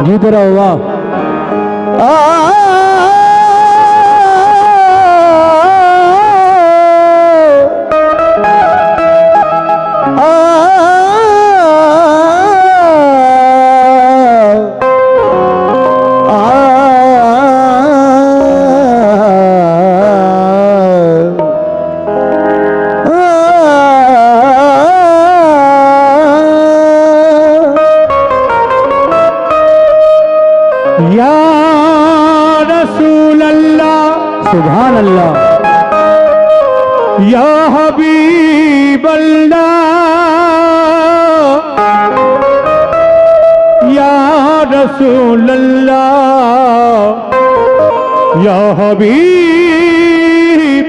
जीत रहो वाह। या रसूल अल्लाह सुभान अल्लाह, या हबीब अल्लाह, या रसूल अल्लाह, या हबीब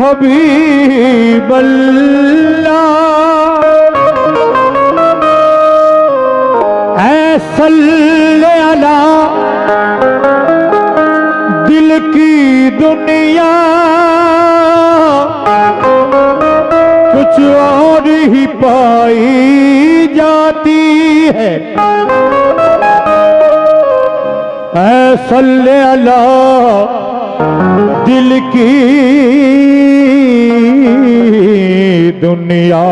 हबीब अल्लाह। ऐ सल्ले अला दिल की दुनिया कुछ और ही पाई जाती है। ऐ सल्ले अला दिल की दुनिया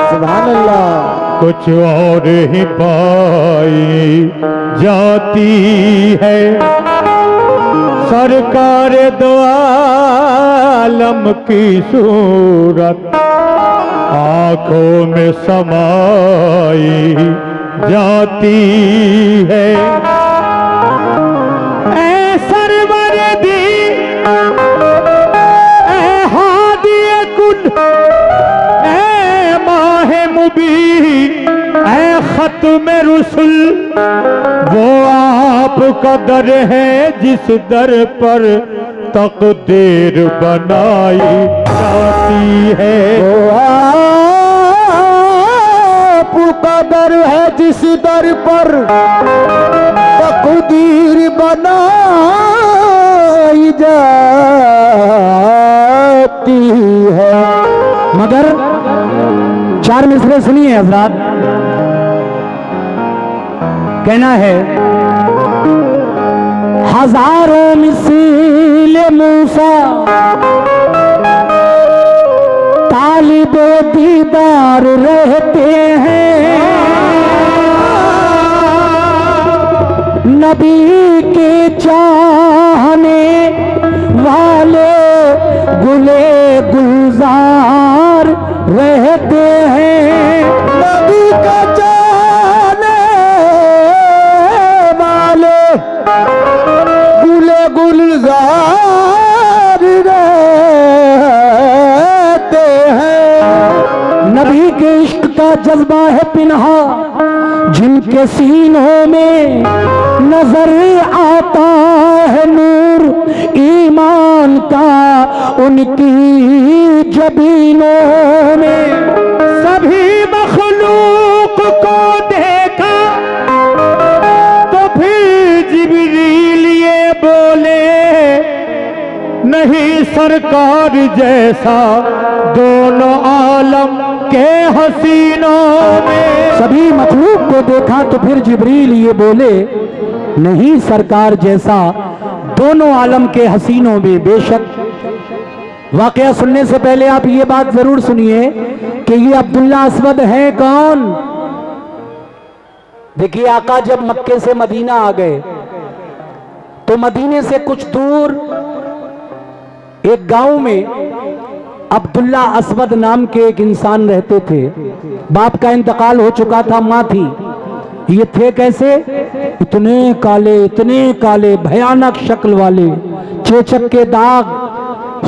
सुभान अल्लाह, कुछ और ही पाई जाती है। सरकार दो आलम की सूरत आंखों में समाई जाती है। ऐ सरवर दी ऐ हादिए कुल ऐ माहे मुबीन ऐ खत्म रुसुल, वो आपका दर है जिस दर पर तकदीर बनाई जाती है। वो आपका दर है जिस दर पर तकदीर बनाई जाती है। मगर चार मिसरे सुनिए हजरात, कहना है हजारों मिसल मूसा तालिबे दीदार रहते हैं। नबी के चाहने वाले गुले गुलजार रहते हैं। नबी का चाहने वाले गुले गुलजार रहते हैं। नबी के इश्क का जज्बा है पिन्हा जिनके सीनों में नजर आता है नूर ईमान का उनकी जबीनों में। सभी मखलूक को देखा तो फिर जिब्रील ये बोले, नहीं सरकार जैसा दोनों आलम के हसीनों में। सभी मखलूक को देखा तो फिर जिब्रील ये बोले, नहीं सरकार जैसा दोनों आलम के हसीनों में। बेशक वाकया सुनने से पहले आप ये बात जरूर सुनिए कि ये अब्दुल्ला असवद है कौन। देखिए आका जब मक्के से मदीना आ गए तो मदीने से कुछ दूर एक गांव में अब्दुल्ला असवद नाम के एक इंसान रहते थे। बाप का इंतकाल हो चुका था, मां थी। ये थे कैसे? इतने काले भयानक शक्ल वाले, चेचक के दाग,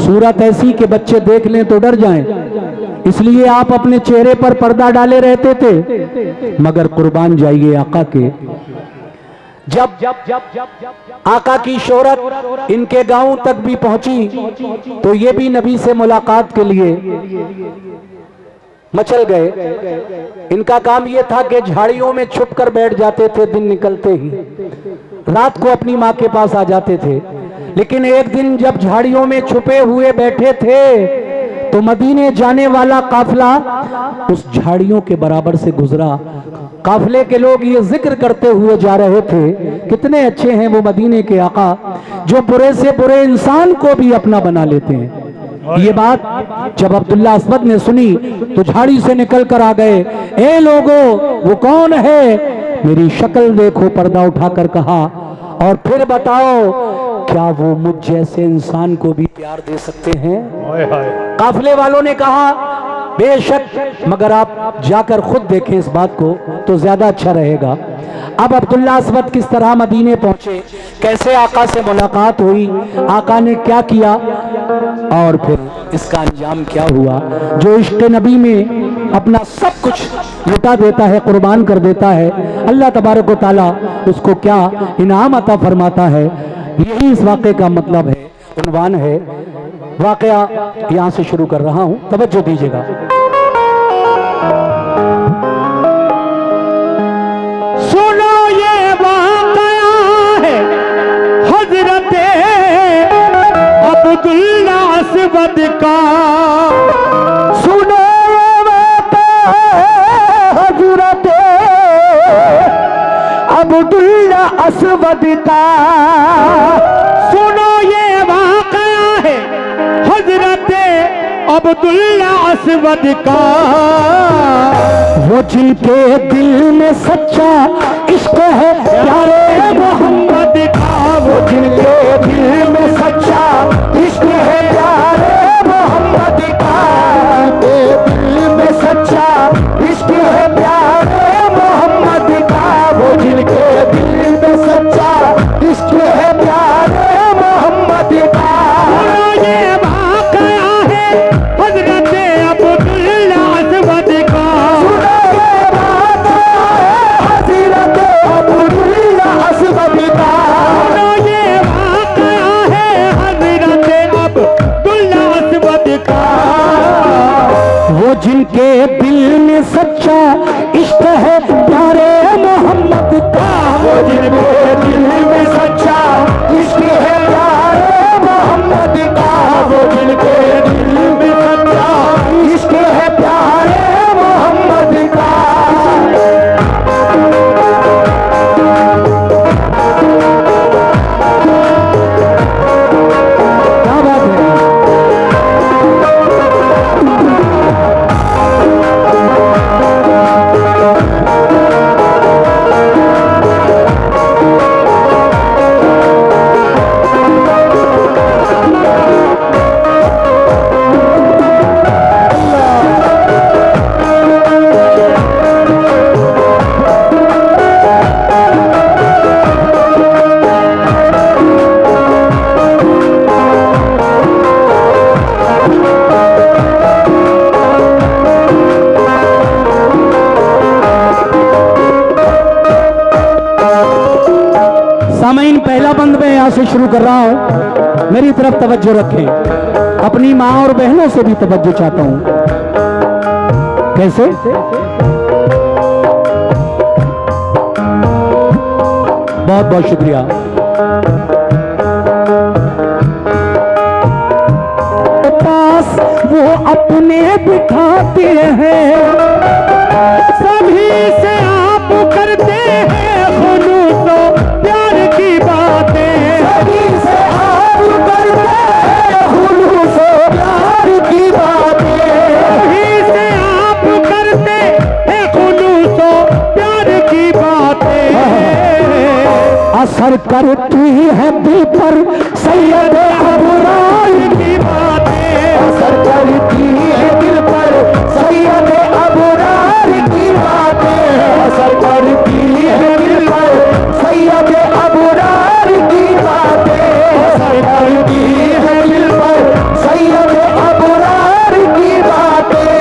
सूरत ऐसी कि बच्चे देख लें तो डर जाएं। इसलिए आप अपने चेहरे पर पर्दा डाले रहते थे। मगर कुर्बान जाइए आका के, जब आका की शोहरत इनके गांव तक भी पहुंची तो ये भी नबी से मुलाकात के लिए मचल गए। इनका काम ये था कि झाड़ियों में छुप कर बैठ जाते थे दिन निकलते ही। रात को अपनी माँ के पास आ जाते थे। लेकिन एक दिन जब झाड़ियों में छुपे हुए बैठे थे तो मदीने जाने वाला काफिला उस झाड़ियों के बराबर से गुजरा। काफिले के लोग ये जिक्र करते हुए जा रहे थे, कितने अच्छे हैं वो मदीने के आका जो बुरे से बुरे इंसान को भी अपना बना लेते हैं। ये बात जब अब्दुल्ला असवद ने सुनी तो झाड़ी से निकल कर आ गए। ए लोगों, वो कौन है? मेरी शक्ल देखो, पर्दा उठाकर कहा, और फिर बताओ क्या वो मुझ जैसे इंसान को भी प्यार दे सकते हैं? काफिले वालों ने कहा बेशक, मगर आप जाकर खुद देखें इस बात को तो ज्यादा अच्छा रहेगा। अब अब्दुल्ला असवद किस तरह मदीने पहुंचे, कैसे आका से मुलाकात हुई, आका ने क्या किया और फिर इसका अंजाम क्या हुआ। जो इश्क नबी में अपना सब कुछ लुटा देता है, कुर्बान कर देता है, अल्लाह तबारक व तआला उसको क्या इनाम अता फरमाता है। यही इस वाक़े का मतलब है, उन्वान है। वाक़या यहाँ से शुरू कर रहा हूँ, तवज्जो दीजिएगा। सुनो ये वाक़या है हज़रत अब्दुल्ला असवद का। सुनो ये वाक़या है हज़रत अब्दुल्ला असवद का। सुनो ये वाक़या है हज़रत अब्दुल्ला असवद का। वो जिनके दिल में सच्चा इश्क है प्यारे मोहम्मद का। वो जिनके दिल में सच्चा इश्क है प्यारे मोहम्मद का। दिल में सच्चा इश्क है प्यारे मोहम्मद का। वो जिनके दिल में सच्चा इश्क है प्यारे मोहम्मद का। ये वाक़या है हज़रत अब्दुल्ला असवद का। जिनके दिल में सच्चा इश्क है प्यारे मोहम्मद का। वो जिनके दिल में सच्चा इश्क है प्यारे मोहम्मद का। वो जिनके दिल में सच्चा इश्क है प्यारे मोहम्मद का। क्या बात है। सामईन, पहला बंद मैं यहाँ से शुरू कर रहा हूँ, मेरी तरफ तवज्जो रखें। अपनी माँ और बहनों से भी तवज्जो चाहता हूँ। कैसे? बहुत बहुत शुक्रिया। पास वो अपने बिठाते हैं, सभी से आप करते हैं खुलूसो प्यार की बातें। सभी से आप करते हैं खुलूसो प्यार की बातें। सभी से आप करते हैं खुलूसो प्यार की बातें। असर करती है दिल पर सैयद अबरार की बातें। असर करती है दिल पर सैयद अबरार की बातें। असर करती है दिल पर सैयद अबरार की बातें। असर करती है दिल पर सैयद अबरार की बातें।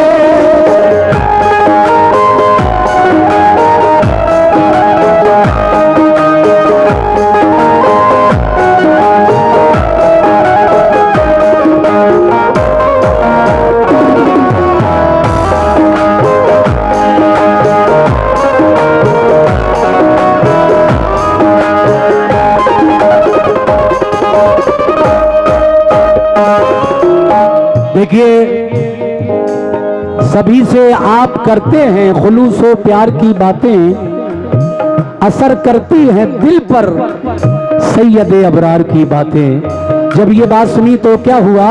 देखिए, सभी से आप करते हैं खुलूस व प्यार की बातें, असर करती हैं दिल पर सैयद अबरार की बातें। जब ये बात सुनी तो क्या हुआ?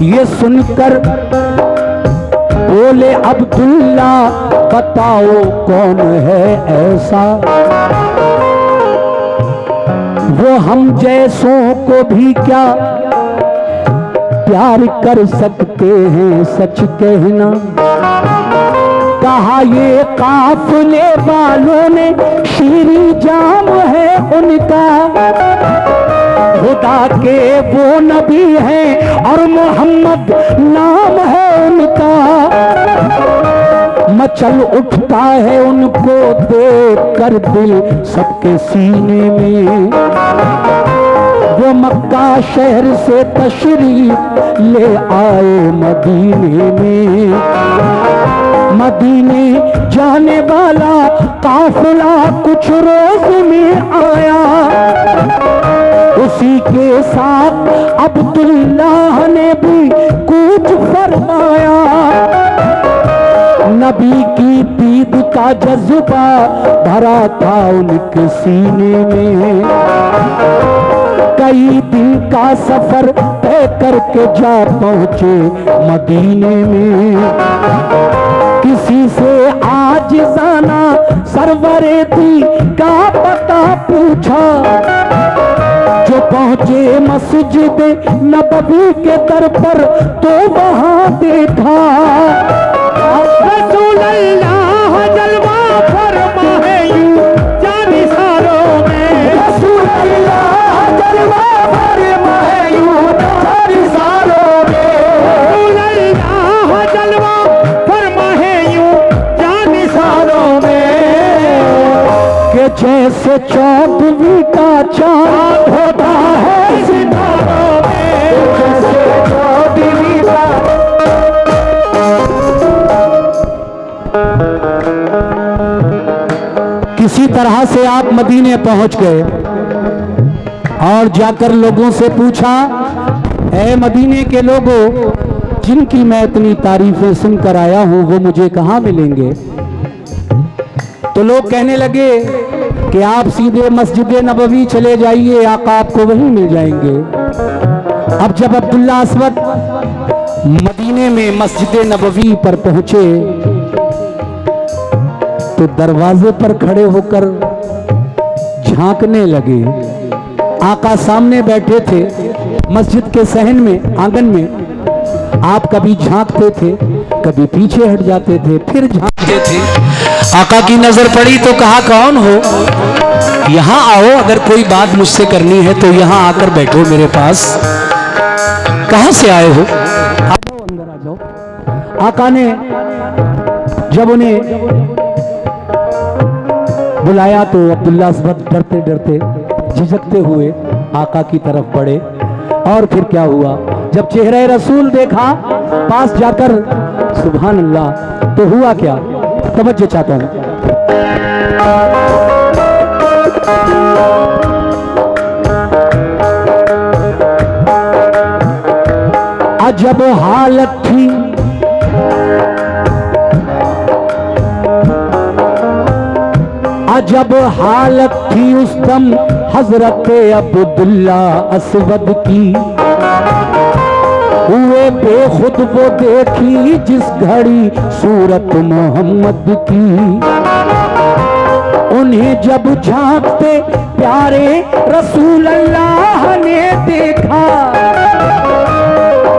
ये सुनकर बोले अब्दुल्ला, बताओ कौन है ऐसा वो हम जैसों को भी क्या प्यार कर सकते हैं, सच कहना। कहा ये काफले वालों ने शीरी जाम है उनका, खुदा के वो नबी हैं और मोहम्मद नाम है उनका। मचल उठता है उनको देख कर दिल सबके सीने में। वो मक्का शहर से तशरीफ ले आए मदीने में। मदीने जाने वाला काफिला कुछ रोज में आया, उसी के साथ अब्दुल्लाह ने भी कुछ फरमाया। नबी की दीद का जज्बा भरा था उनके सीने में। कई दिन का सफर तय करके जा पहुंचे मदीने में। किसी से आज जाना सरवरे दी का पता पूछा, जो पहुंचे मस्जिद नबवी के दर पर तो वहां देखा रसूल अल्लाह जलवा फरमा है यूं जानी सारों में। रसूल अल्लाह जलवा फरमा है यूं जानी सारों में। रसूल अल्लाह जलवा फरमा है यूं जानी सारों में। कि जैसे चौदहवीं का चांद होता है सितारों में, जैसे चौदहवीं का। किसी तरह से आप मदीने पहुंच गए और जाकर लोगों से पूछा, ऐ मदीने के लोगों, जिनकी मैं इतनी तारीफें सुनकर आया हूं वो मुझे कहां मिलेंगे? तो लोग कहने लगे कि आप सीधे मस्जिद नबवी चले जाइए, आका आपको वहीं मिल जाएंगे। अब जब अब्दुल्ला असवद मदीने में मस्जिद नबवी पर पहुंचे तो दरवाजे पर खड़े होकर झांकने लगे। आका सामने बैठे थे मस्जिद के सहन में, आंगन में। आप कभी झांकते थे, कभी पीछे हट जाते थे, फिर झांकते थे। आका की नजर पड़ी तो कहा, कौन हो? यहां आओ, अगर कोई बात मुझसे करनी है तो यहां आकर बैठो मेरे पास। कहां से आए हो? आ जाओ, अंदर आ जाओ। आका ने जब उन्हें बुलाया तो अब्दुल्ला असवद डरते डरते झिझकते हुए आका की तरफ बढ़े। और फिर क्या हुआ, जब चेहरे रसूल देखा पास जाकर, सुभान अल्लाह, तो हुआ क्या? तवज्जो चाहता हूं। अजब हालत थी अजब हालत थी उस दम हजरत अब्दुल्ला असवद की। हुए बेखुद वो देखी जिस घड़ी सूरत मोहम्मद की। उन्हें जब झांकते प्यारे रसूल अल्लाह ने देखा,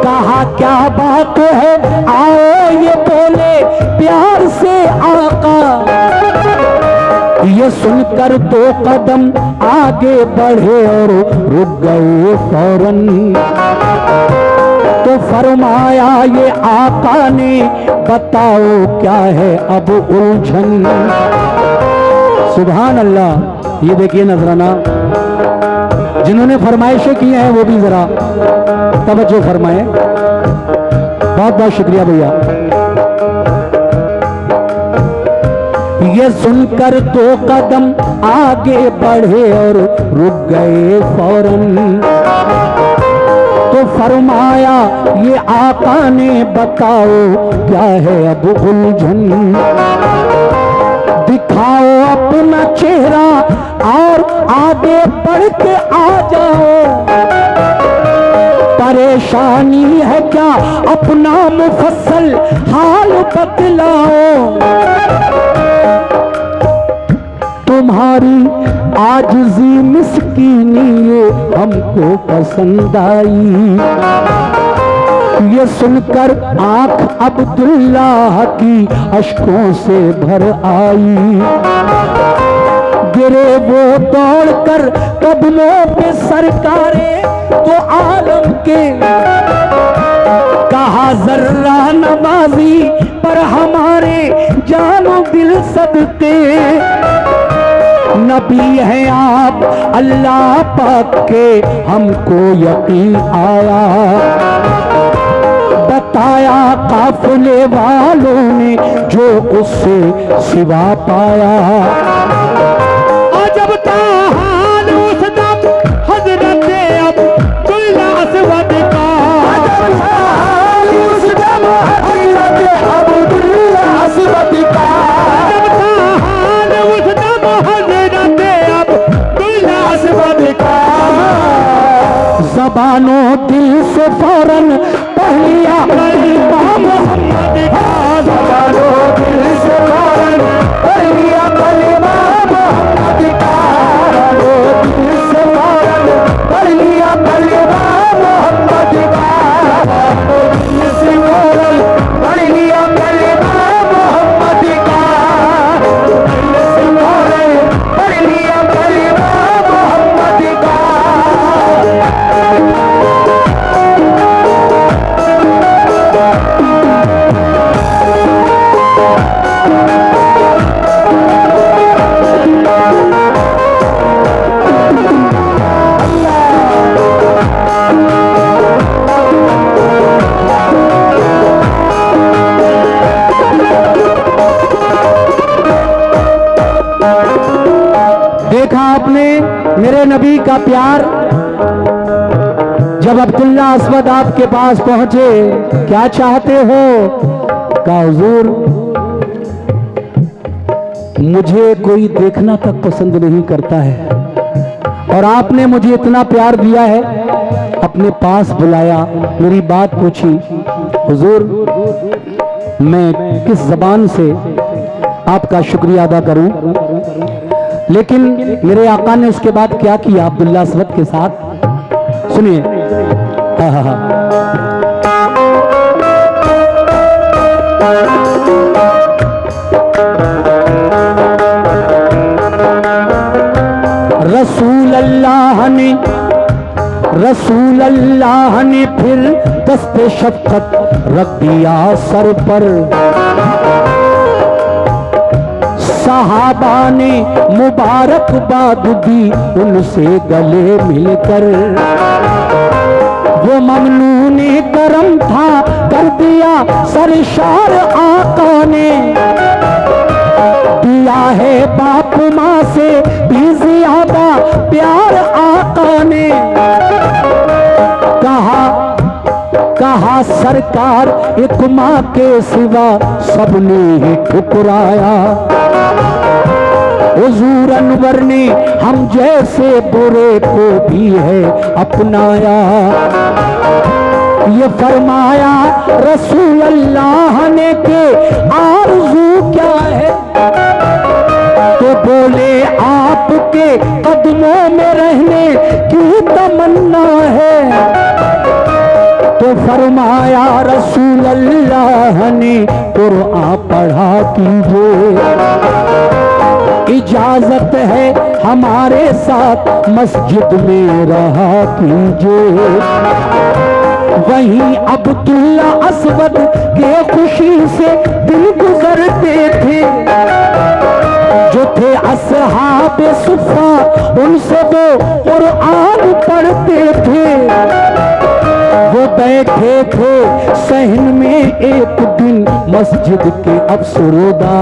कहा क्या बात है, आओ ये बोले प्यार से आका। ये सुनकर दो कदम आगे बढ़े और रुक गए फौरन। तो फरमाया ये आका ने, बताओ क्या है अब उलझन। सुभान अल्लाह। ये देखिए नजराना, जिन्होंने फरमाइशें की हैं वो भी जरा तवज्जो फरमाएं। बहुत बहुत शुक्रिया भैया। ये सुनकर 2 कदम आगे बढ़े और रुक गए फौरन। तो फरमाया ये आका ने बताओ क्या है अब उलझन, दिखाओ अपना चेहरा और आगे बढ़ के आ जाओ। परेशानी है क्या अपना मुफस्सल हाल बतलाओ। तुम्हारी आजिज़ी मिस्कीनी ये हमको पसंद आई। ये सुनकर आंख अब्दुल्लाह की अश्कों से भर आई। गिरे वो दौड़कर कदमों पे सरकारे तो आलम के, कहा जर्रा नवाजी पर हमारे जानो दिल सदके। नबी हैं आप अल्लाह पाक के हमको यकीन आया। बताया काफिले वालों ने जो उससे सिवा पाया। अजब था हाल उस दम हजरत अब्दुल्ला असवद का। अजब था हाल उस दम हजरत अब्दुल्ला असवद का। अजब था हाल उस दम हजरत अब्दुल्ला असवद का। ज़बानों दिल से फौरन पढ़ लिया कलीमा मोहम्मद का। ज़बानों दिल से फौरन पढ़ लिया कलीमा मोहम्मद का। दिल से फौरन पढ़ लिया कलीमा मोहम्मद का। दिल से फौरन पढ़ लिया कलीमा मोहम्मद का। दिल से फौरन पढ़ लिया कलीमा मोहम्मद का। देखा आपने मेरे नबी का प्यार। जब अब्दुल्ला असवद आपके पास पहुंचे, क्या चाहते हो? कहा हुजूर मुझे कोई देखना तक पसंद नहीं करता है और आपने मुझे इतना प्यार दिया है, अपने पास बुलाया, मेरी बात पूछी। हुजूर मैं किस जबान से आपका शुक्रिया अदा करूं? लेकिन मेरे आका ने उसके बाद क्या किया अब्दुल्ला असवद के साथ, सुनिए। हाँ हाँ हाँ। रसूल अल्लाह ने फिर दस्ते शफ़क़त रख दिया सर पर। सहाबा ने मुबारकबाद दी उनसे गले मिलकर। वो ममनून करम था कर दिया सरशार आका ने। दिया है बाप माँ से भी ज्यादा प्यार आका ने। कहा सरकार एक माँ के सिवा सबने ही ठुकराया। हुजूर अनवर ने हम जैसे बुरे को भी है अपनाया। ये फरमाया रसूल अल्लाह ने के आरज़ू क्या है, तो बोले आपके कदमों में रहने की तमन्ना है। तो फरमाया रसूल अल्लाह ने कुरान पढ़ा कीजिए, इजाजत है हमारे साथ मस्जिद में रहा कीजिए। वहीं अब्दुल्ला असवद के खुशी से दिन गुजरते थे। जो थे असहाब सुफ़ा उनसे वो कुरान पढ़ते थे। वो बैठे थे सहन में एक दिन मस्जिद के अफसरोदा।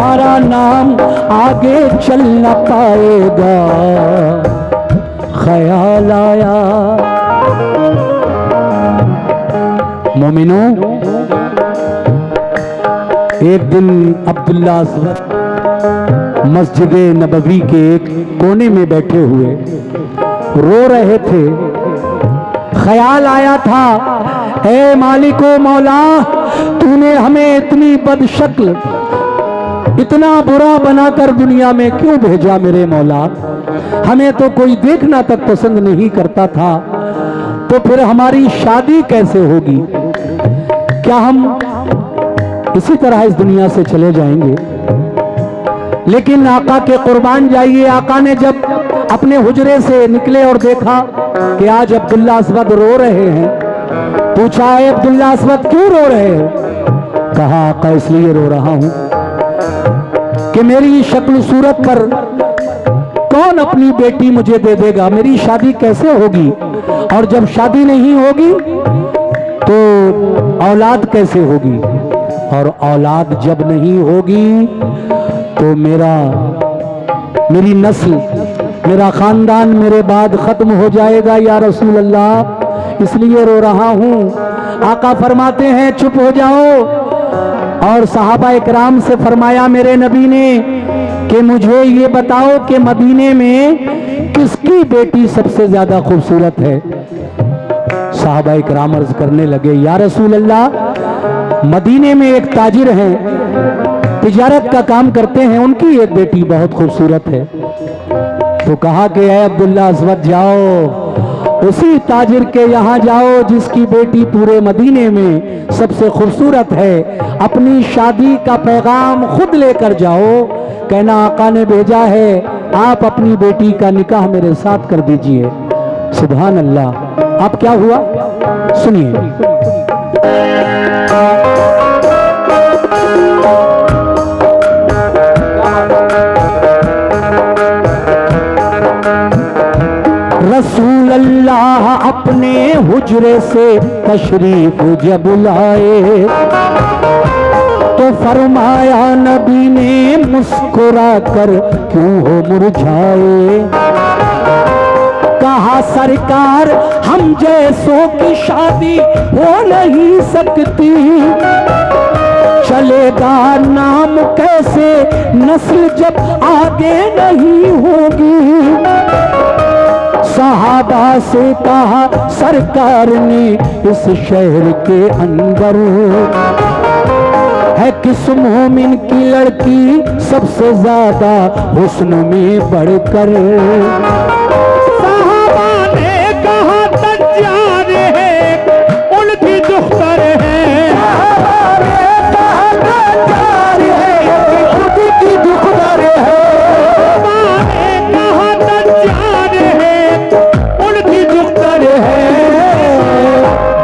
तुम्हारा नाम आगे चल न पाएगा। ख्याल आया मोमिनों, एक दिन अब्दुल्ला असवद मस्जिद नबवी के एक कोने में बैठे हुए रो रहे थे। ख्याल आया था, ऐ मालिको मौला, तूने हमें इतनी बदशक्ल, इतना बुरा बनाकर दुनिया में क्यों भेजा मेरे मौला? हमें तो कोई देखना तक पसंद नहीं करता था, तो फिर हमारी शादी कैसे होगी? क्या हम इसी तरह इस दुनिया से चले जाएंगे? लेकिन आका के कुर्बान जाइए, आका ने जब अपने हुजरे से निकले और देखा कि आज अब्दुल्ला असवद रो रहे हैं, पूछा, है अब्दुल्ला असवद क्यों रो रहे हो? कहा, आका इसलिए रो रहा हूं कि मेरी शक्ल सूरत पर कौन अपनी बेटी मुझे दे देगा? मेरी शादी कैसे होगी? और जब शादी नहीं होगी तो औलाद कैसे होगी? और औलाद जब नहीं होगी तो मेरी नस्ल, मेरा खानदान मेरे बाद खत्म हो जाएगा या रसूल अल्लाह, इसलिए रो रहा हूं। आका फरमाते हैं, चुप हो जाओ। और सहाबा इकराम से फरमाया मेरे नबी ने कि मुझे ये बताओ कि मदीने में किसकी बेटी सबसे ज्यादा खूबसूरत है? सहाबा इकराम अर्ज करने लगे, या रसूल अल्लाह, मदीने में एक ताजिर हैं, तिजारत का काम करते हैं, उनकी एक बेटी बहुत खूबसूरत है। तो कहा कि ऐ अब्दुल्ला असवद, जाओ उसी ताजिर के यहां जाओ जिसकी बेटी पूरे मदीने में सबसे खूबसूरत है, अपनी शादी का पैगाम खुद लेकर जाओ। कहना, आका ने भेजा है, आप अपनी बेटी का निकाह मेरे साथ कर दीजिए। सुभान अल्लाह। अब क्या हुआ सुनिए। रसूल अल्लाह अपने हुजरे से तशरीफ जब लाए तो फरमाया नबी ने मुस्कुरा कर, क्यों हो मुरझाए? कहा, सरकार, हम जैसों की शादी हो नहीं सकती, चलेगा नाम कैसे नस्ल जब आगे नहीं होगी? सहाबा से कहा, सरकार ने इस शहर के अंदर है किस मोमिन की लड़की सबसे ज्यादा हुस्न में बढ़कर? सहाबा ने कहा, दज्जाल है, उनकी दुख्तर है।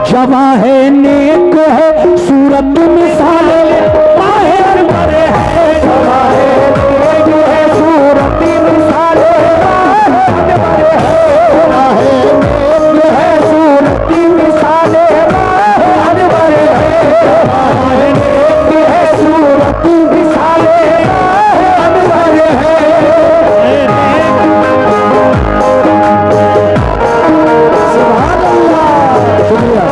जवा है, नेक है, सूरत मिसाल माहिर बड़े है। जवा है, नेक है, सूरत मिसाल माहिर बड़े है। जवा है, नेक है, सूरत मिसाल माहिर बड़े है। जवा है, नेक है, सूरत मिसाल माहिर बड़े है। सुभान अल्लाह। शुक्रिया।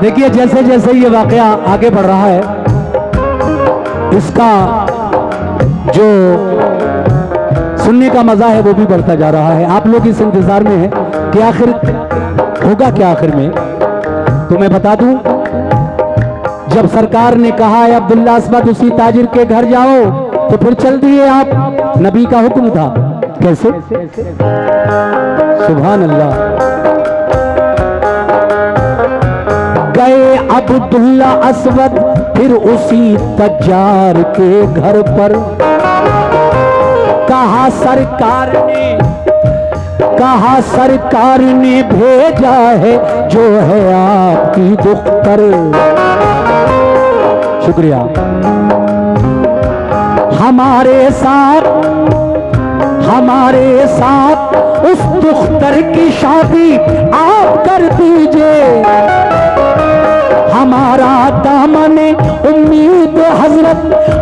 देखिए, जैसे जैसे ये वाकया आगे बढ़ रहा है, इसका जो सुनने का मजा है वो भी बढ़ता जा रहा है। आप लोग इस इंतजार में हैं कि आखिर होगा क्या आखिर में। तो मैं बता दूं, जब सरकार ने कहा है अब्दुल्ला असवद उसी ताजिर के घर जाओ तो फिर चल दिए आप, नबी का हुक्म था। कैसे? सुभान अल्लाह। गए अब्दुल्ला असवद फिर उसी तज्जार के घर पर, कहा सरकार ने भेजा है जो है आपकी दुख्तर। शुक्रिया। हमारे साथ उस दुख्तर की शादी आप कर दीजिए, हमारा दामने उम्मीद हजरत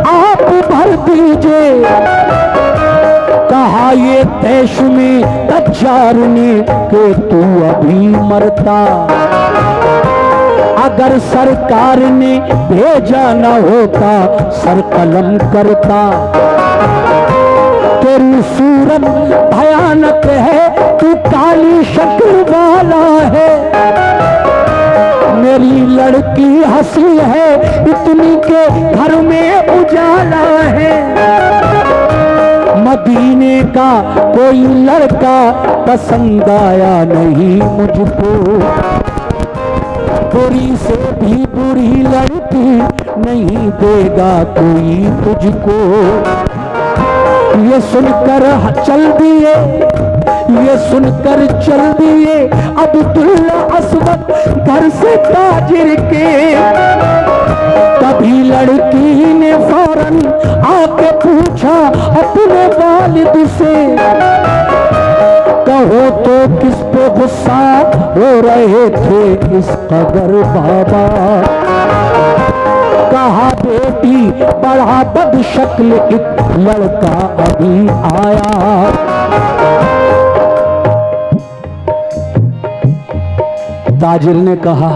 आप भर दीजिए। कहा ये देश में तज्जार ने कि तू अभी मरता, अगर सरकार ने भेजा न होता सर कलम करता। तेरी सूरत भयानक है, तू काली शक्ल वाला है, मेरी लड़की हंसी है इतनी के घर में उजाला है। मदीने का कोई लड़का पसंद आया नहीं मुझको, बुरी से भी बुरी लड़की नहीं देगा कोई तुझको। ये सुनकर चल दिए अब्दुल्ला असवद घर से ताजिर के। तभी लड़की ने फौरन आके पूछा अपने वालिद से, कहो तो किस पे गुस्सा हो रहे थे इस कदर बाबा। कहा बेटी बड़ा बदशक्ल एक लड़का अभी आया। ताजिर ने कहा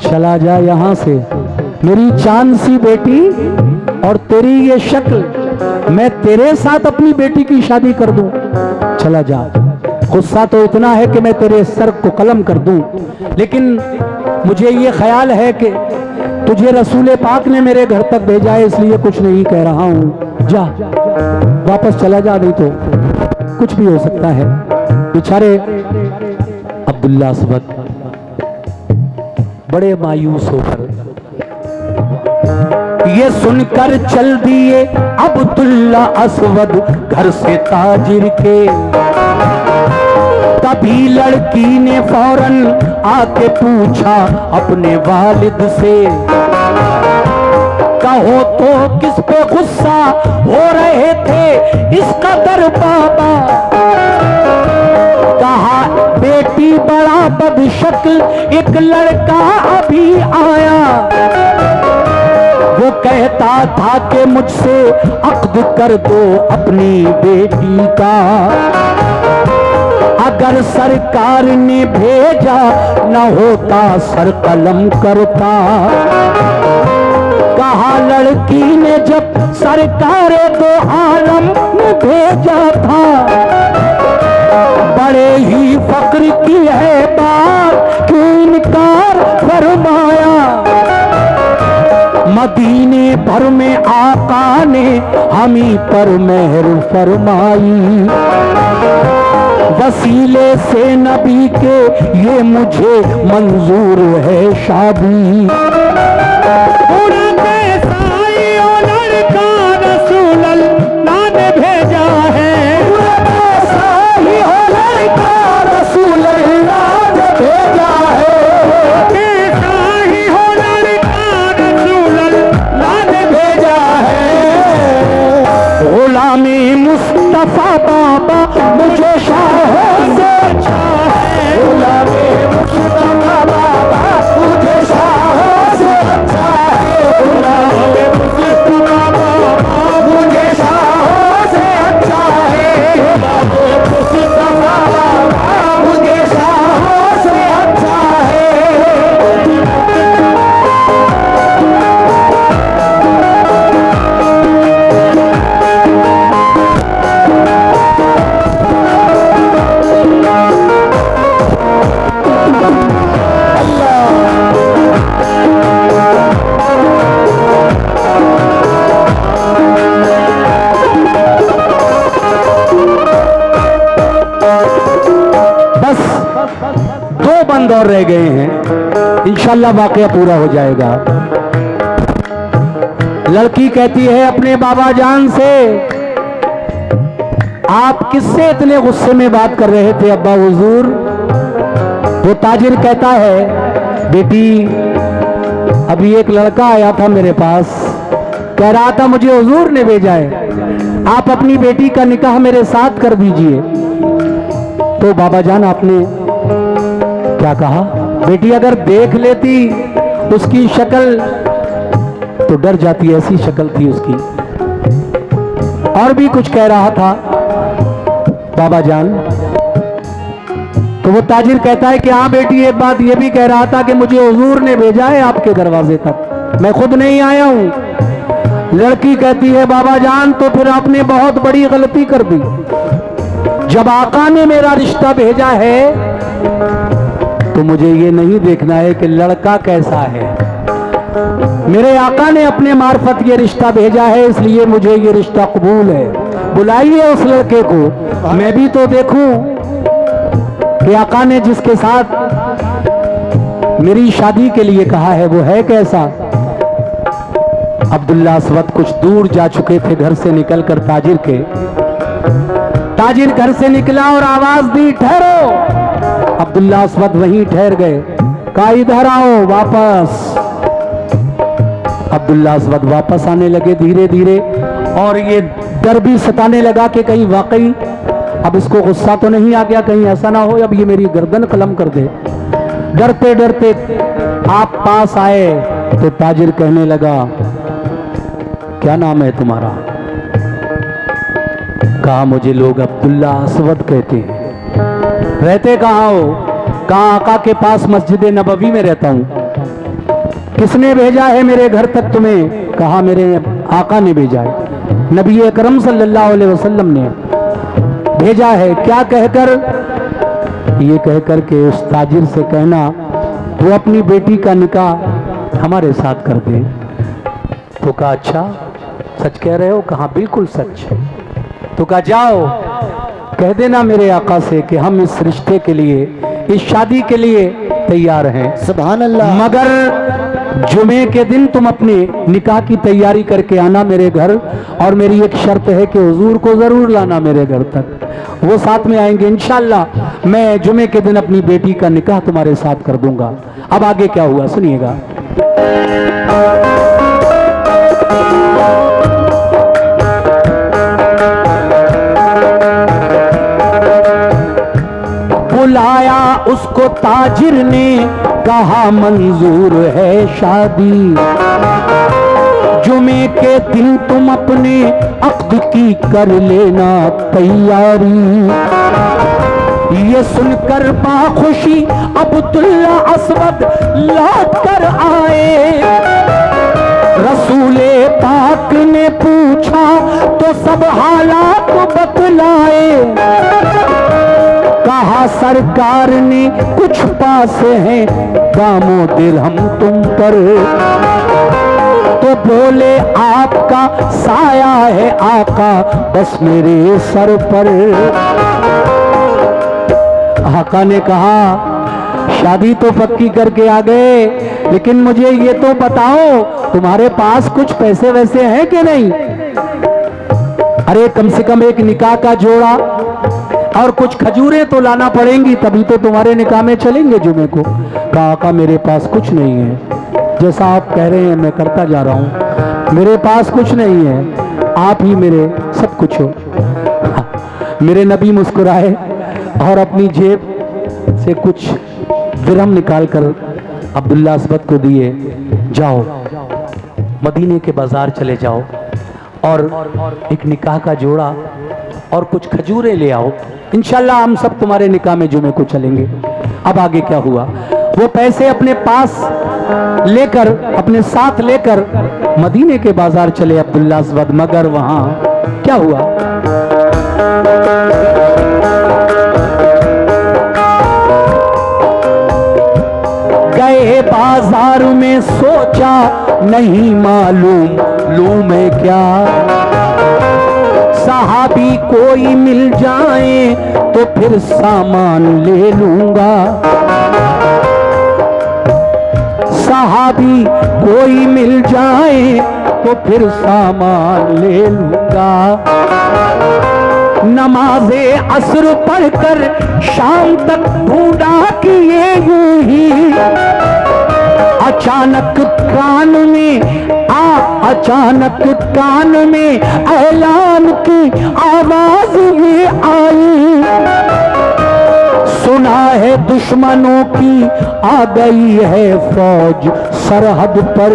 चला जा यहां से, मेरी चांद सी बेटी और तेरी ये शक्ल, मैं तेरे साथ अपनी बेटी की शादी कर दूं, चला जा। गुस्सा तो इतना है कि मैं तेरे सर को कलम कर दूं, लेकिन मुझे ये ख्याल है कि तुझे रसूल पाक ने मेरे घर तक भेजा है, इसलिए कुछ नहीं कह रहा हूं। जा वापस चला जा, नहीं तो कुछ भी हो सकता है। बेचारे अब्दुल्ला असवद बड़े मायूस होकर ये सुनकर चल दिए अब्दुल्ला असवद घर से ताजिर के। तभी लड़की ने फौरन आके पूछा अपने वालिद से, कहो तो किस पे गुस्सा हो रहे थे इस कदर बाबा। कहा बेटी बड़ा बदशक्ल एक लड़का अभी आया, वो कहता था कि मुझसे अक्द कर दो अपनी बेटी का, अगर सरकार ने भेजा न होता सर कलम करता। कहा लड़की ने जब सरकार दो आलम में भेजा था, बड़े ही फक्र की है बात कि इनकार फरमाया। मदीने भर में आका ने हमी पर मेहर फरमाई, वसीले से नबी के ये मुझे मंजूर है शादी। लड़का रसूल अल्लाह ने भेजा है, लड़का रसूल अल्लाह ने भेजा है, रसूल अल्लाह ने भेजा है। गुलामी मुस्तफा बाबा मुझे शाहों से अच्छा है, गुलामी मुस्तफा बाबा मुझे शाहों से अच्छा है, और रह गए हैं, इंशाल्लाह वाकया पूरा हो जाएगा। लड़की कहती है अपने बाबा जान से, आप किससे इतने गुस्से में बात कर रहे थे अब्बा हुजूर? वो ताजिर कहता है, बेटी अभी एक लड़का आया था मेरे पास, कह रहा था मुझे हुजूर ने भेजा है, आप अपनी बेटी का निकाह मेरे साथ कर दीजिए। तो बाबा जान आपने क्या कहा? बेटी अगर देख लेती उसकी शक्ल तो डर जाती, ऐसी शक्ल थी उसकी। और भी कुछ कह रहा था बाबा जान। तो वो ताजिर कहता है कि हाँ बेटी, एक बात ये भी कह रहा था कि मुझे हुजूर ने भेजा है आपके दरवाजे तक, मैं खुद नहीं आया हूं। लड़की कहती है बाबा जान तो फिर आपने बहुत बड़ी गलती कर दी। जब आका ने मेरा रिश्ता भेजा है तो मुझे ये नहीं देखना है कि लड़का कैसा है, मेरे आका ने अपने मार्फत ये रिश्ता भेजा है, इसलिए मुझे ये रिश्ता कबूल है। बुलाइए उस लड़के को, मैं भी तो देखूं कि आका ने जिसके साथ मेरी शादी के लिए कहा है वो है कैसा। अब्दुल्ला अस्वद कुछ दूर जा चुके थे घर से निकलकर ताजिर के। ताजिर घर से निकला और आवाज दी, ठहरो। अब्दुल्ला अस्वद वहीं ठहर गए, कहा इधर आओ वापस। अब्दुल्ला अस्वद वापस आने लगे धीरे धीरे, और ये डर भी सताने लगा कि कहीं वाकई अब इसको गुस्सा तो नहीं आ गया, कहीं ऐसा ना हो अब ये मेरी गर्दन कलम कर दे। डरते डरते आप पास आए तो ताजिर कहने लगा, क्या नाम है तुम्हारा? कहा मुझे लोग अब्दुल्ला अस्वद कहते हैं। रहते कहाँ हो? कहा आका के पास मस्जिद नबवी में रहता हूं। किसने भेजा है मेरे घर तक तुम्हें? कहा मेरे आका ने भेजा है, नबी अकरम सल्लल्लाहु अलैहि वसल्लम ने भेजा है। क्या कहकर? ये कहकर के उस ताजिर से कहना वो अपनी बेटी का निकाह हमारे साथ कर दे। तो कहा अच्छा सच कह रहे हो? कहा बिल्कुल सच। तो कहा जाओ कह देना मेरे आका से कि हम इस रिश्ते के लिए, इस शादी के लिए तैयार हैं। सुभान अल्लाह। मगर जुमे के दिन तुम अपने निकाह की तैयारी करके आना मेरे घर, और मेरी एक शर्त है कि हुजूर को जरूर लाना मेरे घर तक। वो साथ में आएंगे इंशाल्लाह। मैं जुमे के दिन अपनी बेटी का निकाह तुम्हारे साथ कर दूंगा। अब आगे क्या हुआ सुनिएगा। बुलाया उसको ताजिर ने, कहा मंजूर है शादी। जुमे के दिन तुम अपने अक्द की कर लेना तैयारी। ये सुनकर बाखुशी अब्दुल्ला अस्वद लौट कर आए। रसूले पाक ने पूछा तो सब हालात बतलाए। कहा सरकार ने कुछ पास है दामो दिरहम तुम पर। तो बोले आपका साया है आका बस मेरे सर पर। आका ने कहा शादी तो पक्की करके आ गए, लेकिन मुझे ये तो बताओ तुम्हारे पास कुछ पैसे वैसे हैं कि नहीं? अरे कम से कम एक निकाह का जोड़ा और कुछ खजूरें तो लाना पड़ेंगी, तभी तो तुम्हारे निकाह में चलेंगे जुमे को। कहा आका मेरे पास कुछ नहीं है, जैसा आप कह रहे हैं मैं करता जा रहा हूं, मेरे पास कुछ नहीं है, आप ही मेरे सब कुछ हो। मेरे नबी मुस्कुराए और अपनी जेब से कुछ दिरहम निकालकर अब्दुल्ला अस्वद को दिए। जाओ मदीने के बाजार चले जाओ और एक निकाह का जोड़ा और कुछ खजूरें ले आओ, इंशाल्लाह हम सब तुम्हारे निकाह में जुमे को चलेंगे। अब आगे क्या हुआ? वो पैसे अपने पास लेकर, अपने साथ लेकर मदीने के बाजार चले अब्दुल्ला अस्वद। मगर वहां क्या हुआ? गए बाजार में सोचा नहीं मालूम लूं मैं क्या। सहाबी कोई मिल जाए तो फिर सामान ले लूंगा, सहाबी कोई मिल जाए तो फिर सामान ले लूंगा। नमाजे असर पढ़कर शाम तक ढूंढा किए यूं ही, अचानक कान में ऐलान की आवाज ये आई, सुना है दुश्मनों की आ गई है फौज सरहद पर,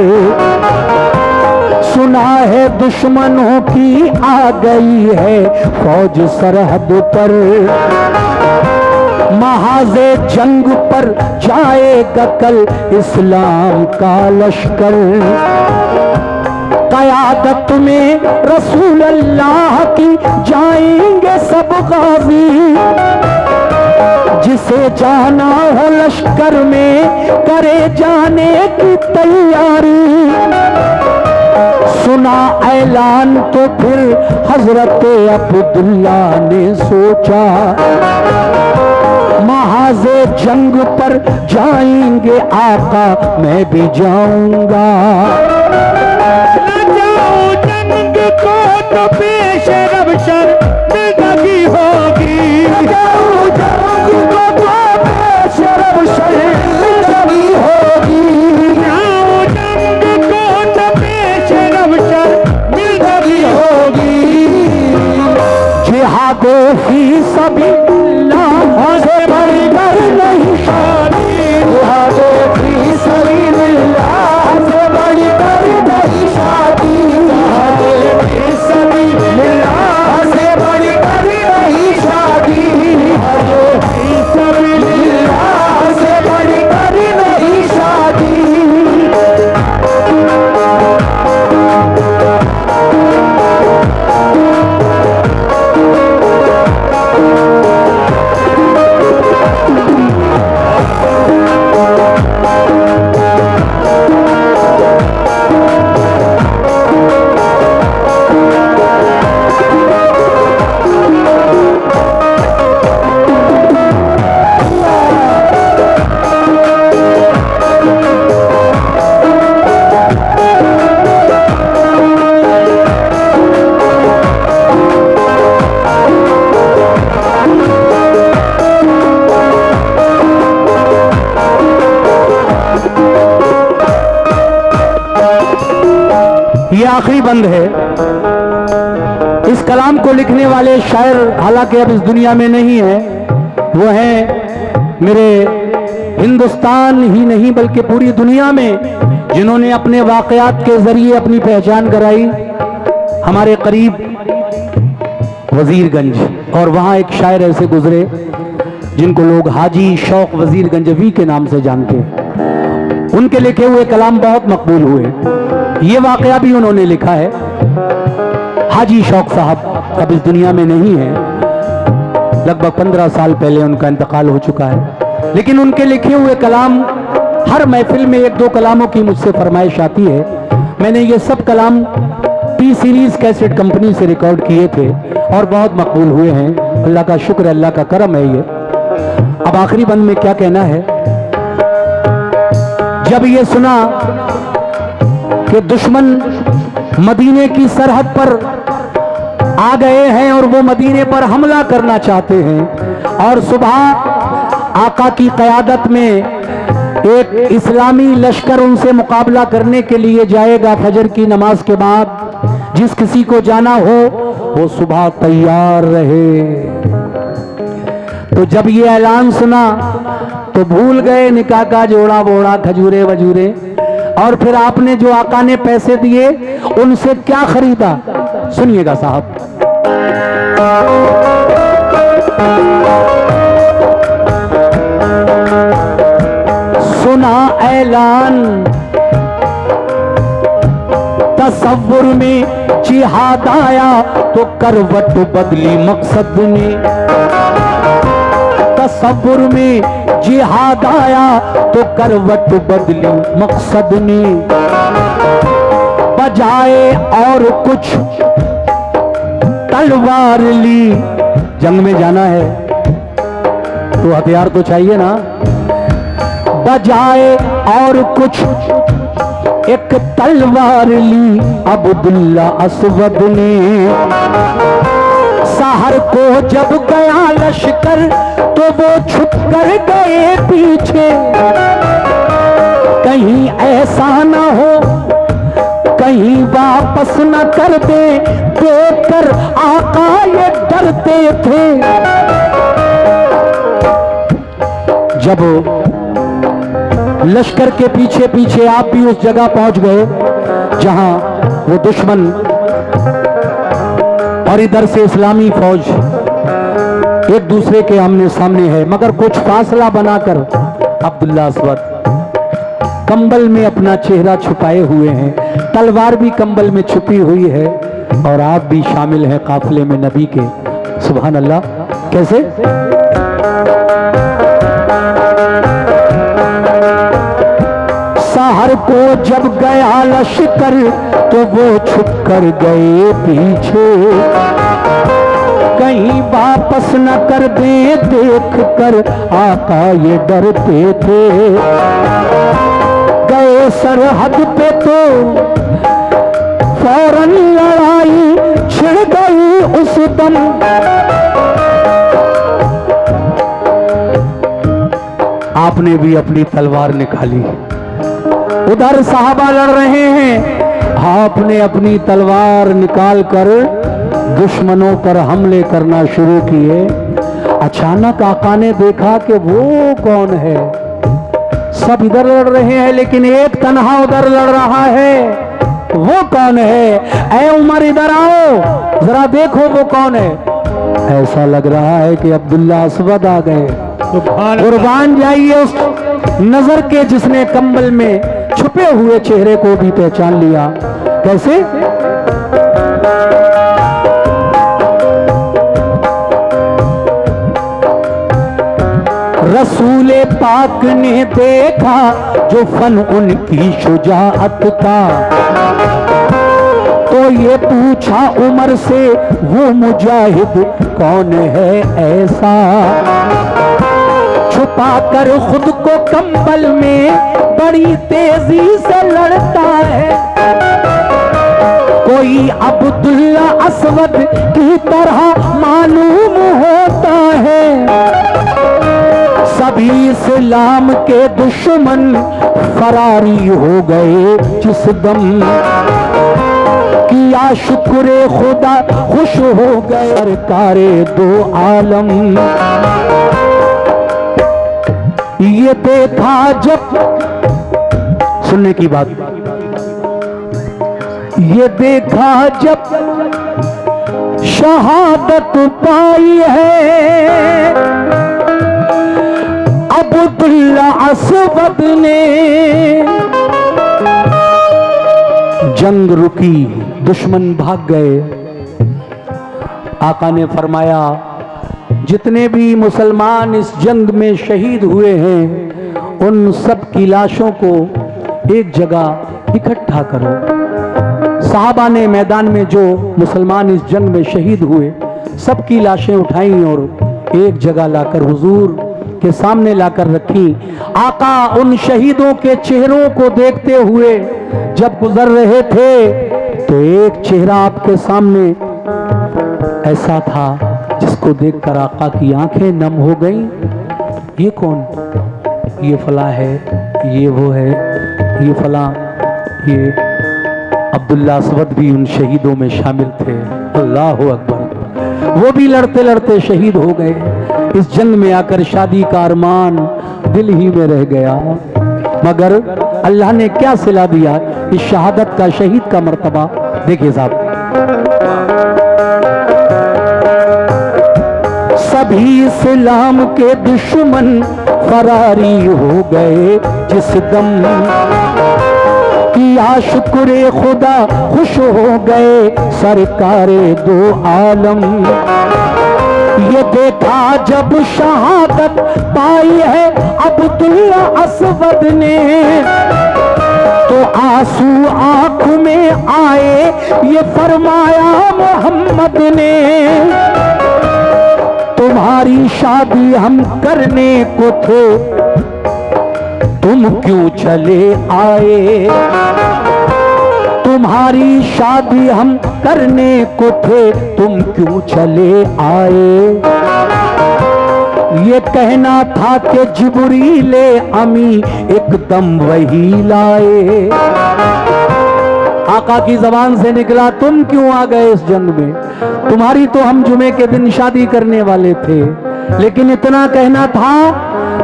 सुना है दुश्मनों की आ गई है फौज सरहद पर। महाज़े जंग पर जाएगा कल इस्लाम का लश्कर, क़यादत में रसूल अल्लाह की जाएंगे सब गाज़ी, जिसे जाना हो लश्कर में करे जाने की तैयारी। सुना ऐलान तो फिर हजरत अब्दुल्ला ने सोचा, महाज़े जंग पर जाएंगे आका मैं भी जाऊंगा। न जाऊं जंग को तो पेश रबशर जिंदगी होगी, न जाऊं जंग को तो पेश रबशर जिंदगी होगी, जाऊं जंग को तो पेश रबशर जिंदगी होगी। जिहादो ही सभी से बढ़कर नहीं शादी, जिहादो ही सबिलिल्लाह से बढ़कर नहीं शादी, जिहादो ही सबिलिल्लाह से बढ़कर नहीं शादी, जिहादो ही सबिलिल्लाह से बढ़कर नहीं शादी। ये आखिरी बंद है। इस कलाम को लिखने वाले शायर हालांकि अब इस दुनिया में नहीं है, वो हैं मेरे हिंदुस्तान ही नहीं बल्कि पूरी दुनिया में जिन्होंने अपने वाकयात के जरिए अपनी पहचान कराई। हमारे करीब वजीरगंज, और वहाँ एक शायर ऐसे गुजरे जिनको लोग हाजी शौक वजीरगंजवी के नाम से जानते हैं। उनके लिखे हुए कलाम बहुत मकबूल हुए। ये वाकया भी उन्होंने लिखा है। हाजी शौक साहब अब इस दुनिया में नहीं है, लगभग 15 साल पहले उनका इंतकाल हो चुका है, लेकिन उनके लिखे हुए कलाम हर महफिल में एक दो कलामों की मुझसे फरमाइश आती है। मैंने ये सब कलाम टी सीरीज कैसेट कंपनी से रिकॉर्ड किए थे और बहुत मकबूल हुए हैं। अल्लाह का शुक्र, अल्लाह का करम है ये। अब आखिरी बंद में क्या कहना है, जब ये सुना कि दुश्मन मदीने की सरहद पर आ गए हैं और वो मदीने पर हमला करना चाहते हैं, और सुबह आका की क़यादत में एक इस्लामी लश्कर उनसे मुकाबला करने के लिए जाएगा फजर की नमाज के बाद। जिस किसी को जाना हो वो सुबह तैयार रहे। तो जब ये ऐलान सुना तो भूल गए निकाह का जोड़ा बोड़ा खजूरे वजूरे, और फिर आपने जो आका ने पैसे दिए उनसे क्या खरीदा, सुनिएगा साहब। सुना ऐलान तसव्वुर में जिहाद आया तो करवट बदली मकसद ने, तसव्वुर में जिहाद आया तो करवट बदली मकसद ने, बजाए और कुछ तलवार ली। जंग में जाना है तो हथियार तो चाहिए ना, बजाए और कुछ एक तलवार ली अब्दुल्ला असवद ने। शहर को जब गया लश्कर तो वो छुप कर गए पीछे, कहीं ऐसा न हो कहीं वापस न कर दे, देखकर आका ये डरते थे। जब लश्कर के पीछे पीछे आप भी उस जगह पहुंच गए जहां वो दुश्मन और इधर से इस्लामी फौज एक दूसरे के आमने सामने है, मगर कुछ फासला बनाकर अब्दुल्ला असवद कंबल में अपना चेहरा छुपाए हुए हैं, तलवार भी कंबल में छुपी हुई है और आप भी शामिल हैं काफिले में नबी के। सुभान अल्लाह। कैसे? शहर को जब गया लश्कर तो वो छुप कर गए पीछे, कहीं वापस न कर दे, देख कर आका ये डरते थे। गए सरहद पे तो फौरन लड़ाई छिड़ गई उस दम। आपने भी अपनी तलवार निकाली, उधर साहबा लड़ रहे हैं, आपने अपनी तलवार निकाल कर दुश्मनों पर हमले करना शुरू किए। अचानक आका ने देखा कि वो कौन है, सब इधर लड़ रहे हैं लेकिन एक तन्हा उधर लड़ रहा है, वो कौन है? ऐ उमर इधर आओ जरा देखो वो कौन है। ऐसा लग रहा है कि अब्दुल्ला असवद आ गए। कुर्बान जाइए उस नजर के जिसने कंबल में छुपे हुए चेहरे को भी पहचान लिया। कैसे? रसूले पाक ने देखा जो फन उनकी शुजाअत का, तो ये पूछा उमर से वो मुजाहिद कौन है ऐसा, छुपा कर खुद को कंबल में बड़ी तेजी से लड़ता है। कोई अब्दुल्ला असवद की तरह मालूम होता है। सभी इस्लाम के दुश्मन फरारी हो गए जिस दम, किया शुक्र खुदा खुश हो गए सरकारे दो आलम। ये देखा जब, सुनने की बात, ये देखा जब शहादत पाई है अब्दुल्ला असवद ने, जंग रुकी, दुश्मन भाग गए। आका ने फरमाया जितने भी मुसलमान इस जंग में शहीद हुए हैं उन सब की लाशों को एक जगह इकट्ठा करो। साहबा ने मैदान में जो मुसलमान इस जंग में शहीद हुए सबकी लाशें उठाई और एक जगह लाकर हुजूर के सामने लाकर रखी। आका उन शहीदों के चेहरों को देखते हुए जब गुजर रहे थे तो एक चेहरा आपके सामने ऐसा था जिसको देखकर आका की आंखें नम हो गईं। ये कौन? ये फला है, ये वो है, ये फला, ये अब्दुल्ला असवद भी उन शहीदों में शामिल थे। अल्लाह अकबर। वो भी लड़ते लड़ते शहीद हो गए। इस जंग में आकर शादी का अरमान दिल ही में रह गया, मगर अल्लाह ने क्या सिला दिया इस शहादत का, शहीद का मर्तबा। देखिए साहब, सभी इस्लाम के दुश्मन फरारी हो गए जिस दम, किया शुक्र खुदा खुश हो गए सरकारे दो आलम। ये देखा जब शहादत पाई है अब्दुल्ला असवद ने तो आंसू आंख में आए, ये फरमाया मोहम्मद असमद ने तुम्हारी शादी हम करने को थे, तुम क्यों चले आए। तुम्हारी शादी हम करने को थे, तुम क्यों चले आए। ये कहना था कि जिब्रीले अमी एकदम वही लाए। आका की जबान से निकला, तुम क्यों आ गए इस जंग में, तुम्हारी तो हम जुमे के दिन शादी करने वाले थे। लेकिन इतना कहना था,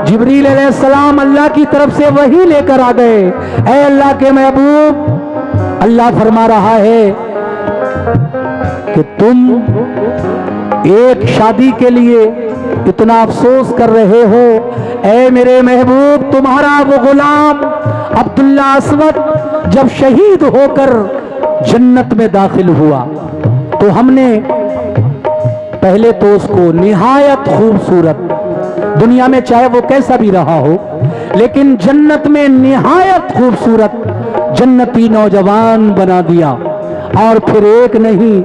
जिब्रील अलैहिस्सलाम अल्लाह की तरफ से वही लेकर आ गए। ऐ अल्लाह के महबूब, अल्लाह फरमा रहा है कि तुम एक शादी के लिए इतना अफसोस कर रहे हो। ऐ मेरे महबूब, तुम्हारा वो गुलाम अब्दुल्ला असवद जब शहीद होकर जन्नत में दाखिल हुआ तो हमने पहले तो उसको निहायत खूबसूरत, दुनिया में चाहे वो कैसा भी रहा हो, लेकिन जन्नत में निहायत खूबसूरत जन्नती नौजवान बना दिया। और फिर एक नहीं,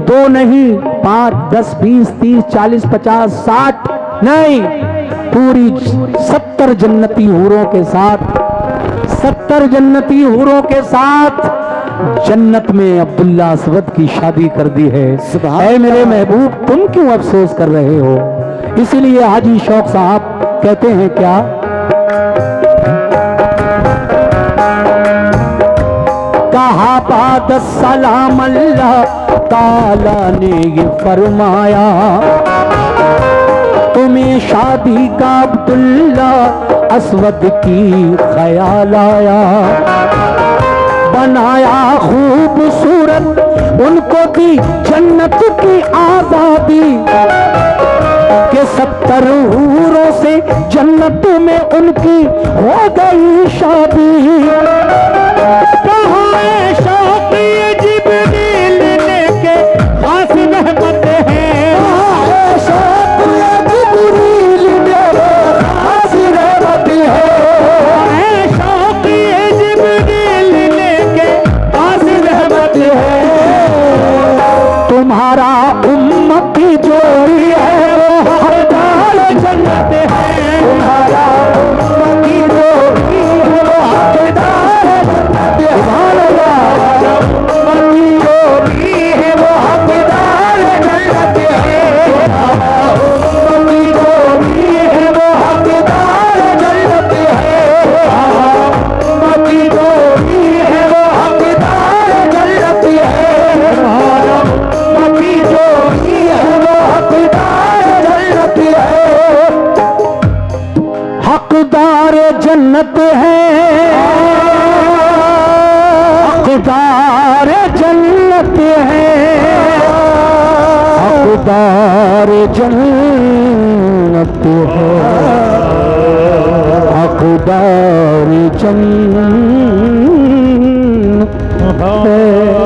दो नहीं, 5, 10, 20, 30, 40, 50, 60 नहीं, पूरी 70 जन्नती हूरों के साथ, 70 जन्नती हूरों के साथ जन्नत में अब्दुल्ला असवद की शादी कर दी है। ऐ मेरे महबूब, तुम क्यों अफसोस कर रहे हो। इसीलिए हाजी शौक साहब कहते हैं क्या, कहा बाद सलाम अल्लाह ताला ने ये फरमाया, तुम्हें शादी का अब्दुल्ला असवद की ख्याल आया। बनाया खूबसूरत उनको दी जन्नत की आजादी, के 70 हूरों से जन्नत में उनकी हो गई शादी। कहाँ है शौक़ ये जिब्रील ने के खास रहमत है, शौक़ ये जिब्रील ने खास रहमत है, शौक़ ये जिब्रील ने के खास रहमत है। तुम्हारा उम्मती जोड़ी है वो हकदार जन्नत है, तुम्हारा उम्मती जोड़ी है वो हकदार जन्नत है, तुम्हारा उम्मती जोड़ी है वो हकदार जन्नत है, उम्मती जोड़ी है वो हकदार जन्नत है, उम्मती जोड़ी है वो हकदार जन्नत है, उम्मती जोड़ी है वो हकदार जन्नत है, हकदार जन्नत है, हकदार जन्नत है, हकदार जन्नत है, हकदार जन्नत है।